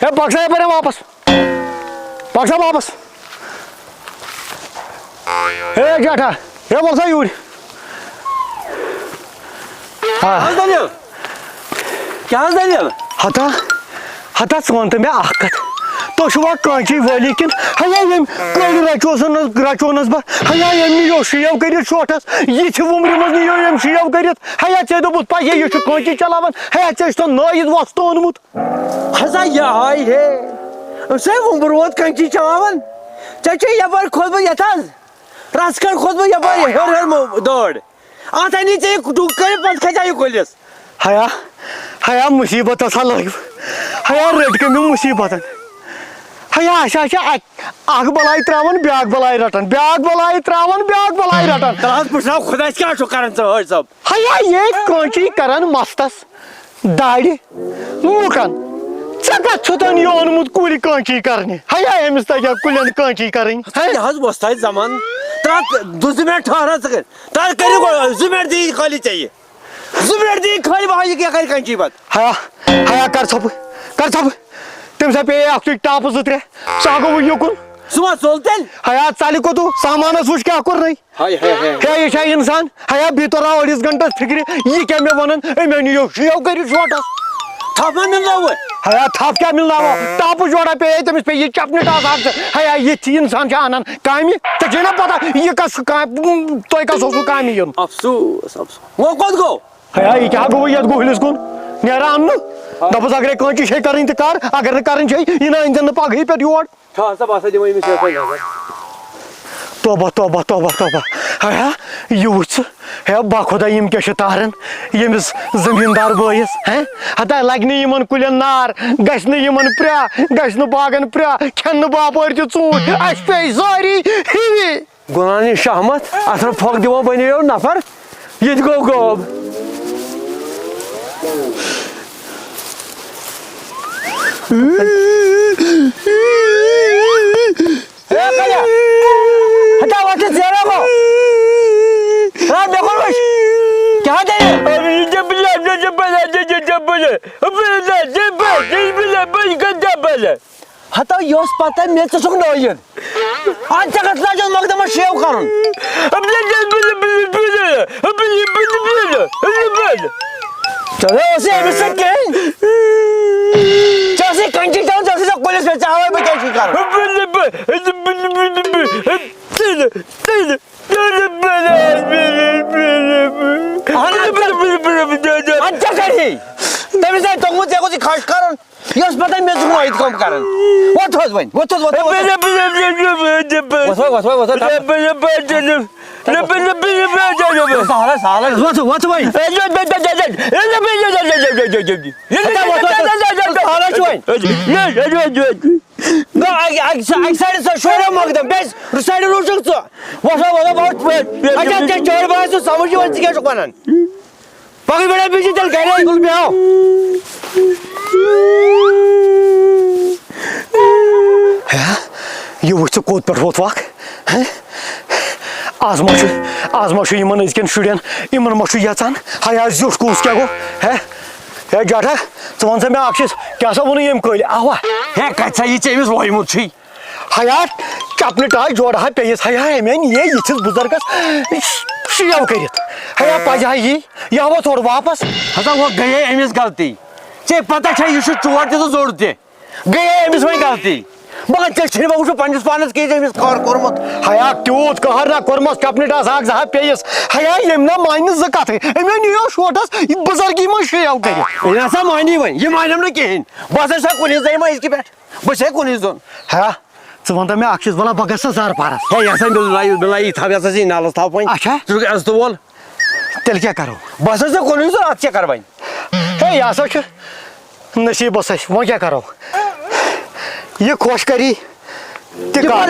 हे पक्षा पर वापस पक्षा वापस हे जाठा हे बोलसा यूर हाँ दलिल क्या दलिल हता हता वन मे अत तो कांची वाली किन हया यम कल रचोनस बह हया यम नियो शेव कर शोटस यह वुमर मज नियो यम शेव कर हया ऐ दोपुत पे यह कांची चलावन हया ऐ तो नयद वस्त ओनमुत हसा यहाय हे से वुमर वोत कांची चलावन चे यपर खोद यथ रसकन खोद यपर हेर हेर दौड़ अत नीचे टुक कर पत खचा कुलिस हया हया मुसीबत हसा लग हया रट कम मुसीबत हया अख बलाई त्रावन ब्याक बलाई रटन ब्याक बलाई त्रावन ब्याक बलाई रटन तलास पुछना खुदा क्या कर सब हया ये कांची करन मस्तस दाढ़ी मुकन षन यह ओनमुत कुल कांची करने हया अमिस तक कुलन कांची करन वस्त जमान तक 2 मिनट ठहरा सके तर कर 2 मिनट दी खाली चाहिए 2 मिनट दी खाली वहां क्या कर कांची बात हया हया कर सब तम सा पे टाप 2-3 सह गो युकुन सुमा चलतेन हया चल को तू सामानस वुच क्या कोर हाय हाय हे ये इंसान हया बीतर 2 घंटे फिक्र यह क्या मे वन मे नियो शेव कर शोटस थप मिलना हुआ हया थप क्या मिलना वो टाप जोड़ा पे तमिस पे ये चपने टाप हया ये इंसान अनान कामि तो ना पता यह कस तुम कस कामि युन अफसोस वो कत गो हया यह क्या गो ये गुहलिस कुन नेरा अन्न दपस अगर कांची शे कर कर अगर न कर यह अन पगह पे योर तोबा तोबा तोबा तोबा हया यह वुच हे बाखुदा यम क्या तारन यमिस जमींदार बयस हैं हता लग्न यमन कुलन नार गशन यमन प्र्या गशन बागन प्र्या खन बापर त चूट अस पे सारी हिवी गुनानी शहमत अथर फक दिवो बनियो नफर ये गो गोब हटा वाटे तेरा को हाँ देखो बस क्या दे अभी जब हता योस पता मे चुक नोयन आज तक ना जो मगदम शेव करन चलो उसे अभी से के जैसे कंची टाउन जैसे सब पुलिस में चाहे वो क्या शिकार अच्छा करी तभी से तो मुझे कुछ खास कारण यस पता है मैं सुनो इत कम कारण वो तो ये वो कोत पे वोत वक आज मा इन अजकन शुरन इन मा यचान हया जोश कूस क्या गो है हे जाठा वन सा मे अक्षिस क्या सा वन यम कल आवा है कचा ये चेमिस वोयमुत हया चपन टाई जोड़ा पेस हया मेन ये यिस बुजुर्गस शेव कर हया पजा यह वो थोड़ वापस हसा वो गए अमिस गलती चे पता यह चोर तो जोड़ ते गए अमिस वही गलती मगर चे वो पन्नस पानस कमिस कहर कोर्मुत हया त्यूत कहर ना कोर्मस कपनिटास अख जहा पेस हया यम ना मान ज कथ अमे नियो शोटस बुजुर्गी मन शेव कर ना मानी वन ये मानम न कहें बस सा कुन जमा इसके पे बस कुन दोन हया वन मे अक्षिस वला बह गस जार पारस है यसा लाई था यसा सी नालस था पन अच्छा अस तो बोल तेल क्या करो बस सा कुन जो अत क्या कर वन हे यह सा नसीबस वो क्या करो ये खुश करी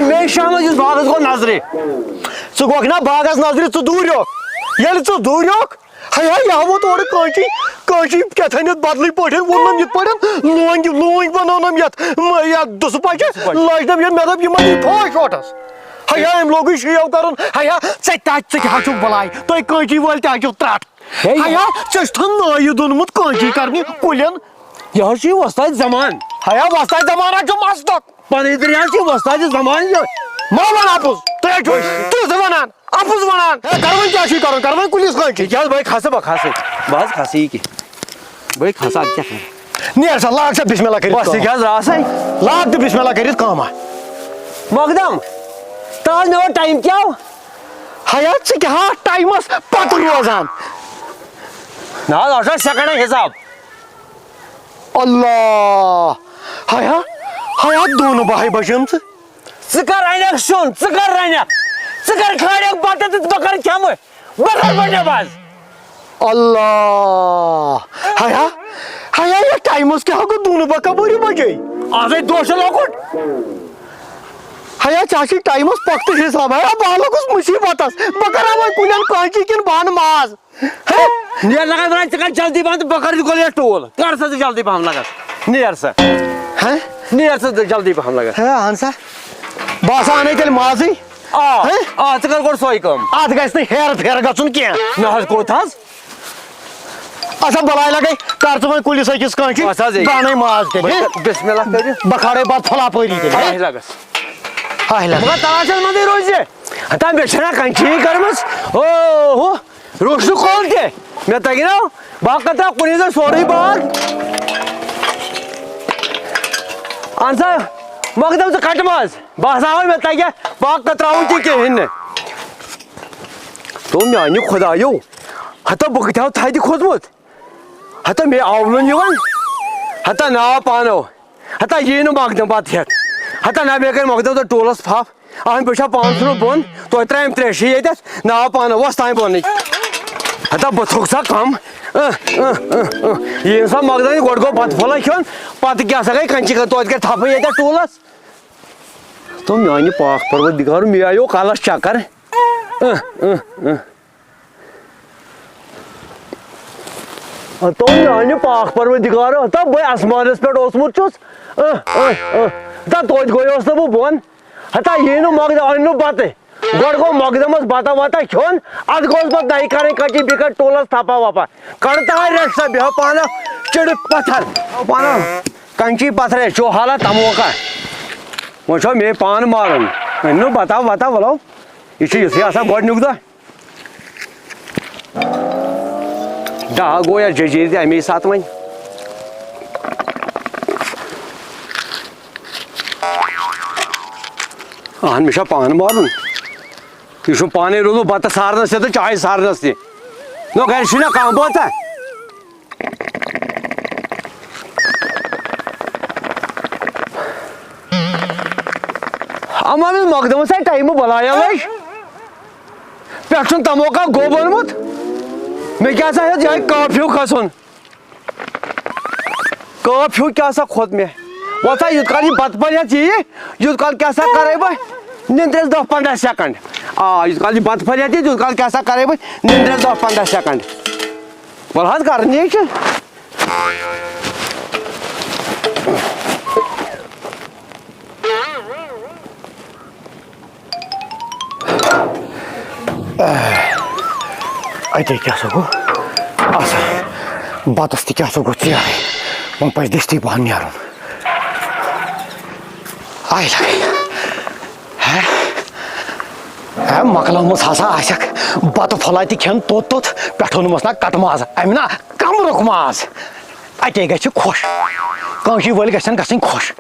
मे शाम बागस गो नजरे गोक ना बागस नजरे दूरियोक ये दूरियोक हया यह वो तोड़ कांची कांची क्या बदल पे वोनम ये लूंग बनोनम ये दुस पच लाजनम ये मे दप यह फो शोटस हया अम लोग शेव कर हया चे बलाई तुम कांची वाल तु त्रट हया चे नयद ओनमुत कांची कर कुलन यह छी वस्ताद जमान हया वस्ताद जमाना जो मस्त पनी दरिया छी वस्ताद जमान यो मा वन आपुस तू वनान आपुस वनान करवन क्या छी करवन कुलिस कांची क्या भाई खासे बस खासे की भाई खासा क्या नेर सा लाग सा बिस्मिल्लाह करित बस क्या रास है लाग तो बिस्मिल्लाह करित काम मकदम ताज में टाइम क्या हया च क्या टाइमस पत रोजान ना आशा सेकंड हिसाब अल्लाह हया दोन भाई बचम कर आने सुन कर आने कर खाने बात तो बकर क्या मैं बकर बने बाज अल्लाह हया ये टाइमस क्या हो दोन बका बोरी बजे आजे 200 लोकुट हया चाची टाइमस पक्त हिसाब है बालकुस मुसीबतस बकरा में कुलन कांची किन बान माज है नियर लगा बना चकर जल्दी बांध बकर को ले टोल कर से जल्दी बांध लगा नियर से हैं नियर से जल्दी बांध लगा है आंसा बासा आने के लिए माजी आ चकर को सोई कम आध गैस ने हेर फेर गचुन क्या ना हस को थास अच्छा बलाई लगे कर तुम्हें पुलिस है किस कांची गाने माज के बिस्मिल्लाह कर बखाड़े बाद फला परी के हाय लगस मगर तलाशल मध्ये रोजे आता बेचना कांची करमस ओ हो रोशू कॉल के मैं तगिना बाग कतरा कुणी जर सोडी बाग आंसा मगदम से कटमास बासाव में तगिया बाग कतराऊ के हिन्ने तो मैं आनी खुदायो हता बगताव थाई दी खोदमुत हता मैं आवलन युवन हता ना पानो हता ये नो मगदम बात है हता ना बेकर मगदम तो टोलस फाफ आन बेशा 500 बोन तो त्राइम 300 ये ना पानो वस्ताई बोनी हता बथोक्सा कम ये सब मगदम गोडगो बात फला क्यों पात क्या सगै कंची का तो के थाप ये टोलस तो मैं पाक परवदिगार मैं आयो कालस चक्कर तो मैं पाक परवदिगार तब बह आसमानस पे ओसमुत छुस तोत गोयोस तो बोन हता ये मगदम अनु बात गोड गो मगदमस बाता वाता खोन अद गोस बत नहीं करे कची बिकर टोलस थापा वापा करता है रक्षा बेह पाना चिड़ पत्थर पाना कंची पत्थर जो हालत तमोका वो मे पान मारन नु बता बोलो इसे ऐसा गोड नुकदा डा गोया जे अमे साथ वन अहन मे पान मारन यह पाने रोज बत सारनस तो चाय सारनस नो घर कम बता अमन मकदम से टाइम बलाया लज पे तमोका गो बनमुत मैं क्या सा जाए काफ्यू खसन काफ्यू क्या सा खोद में वो सा युद्ध काल बत पलिया चाहिए युद्ध काल क्या सा करे बे निंद्रेस 10-15 सेकंड युद्ध काल बत पलिया चाहिए युद्ध काल क्या सा करे बे निंद्रेस 10-15 सेकंड बोल हाथ करनी है अते क्या सगो आसा बातस क्या सगो चिराय मन पज दिस्ती बहन यारुन आय लगे है मकला मस हसा आसक बत फलाती खेन तोत पेठोन मस ना कट माज अमना कम रुक माज अते गछ खुश कांशी वल गछन खुश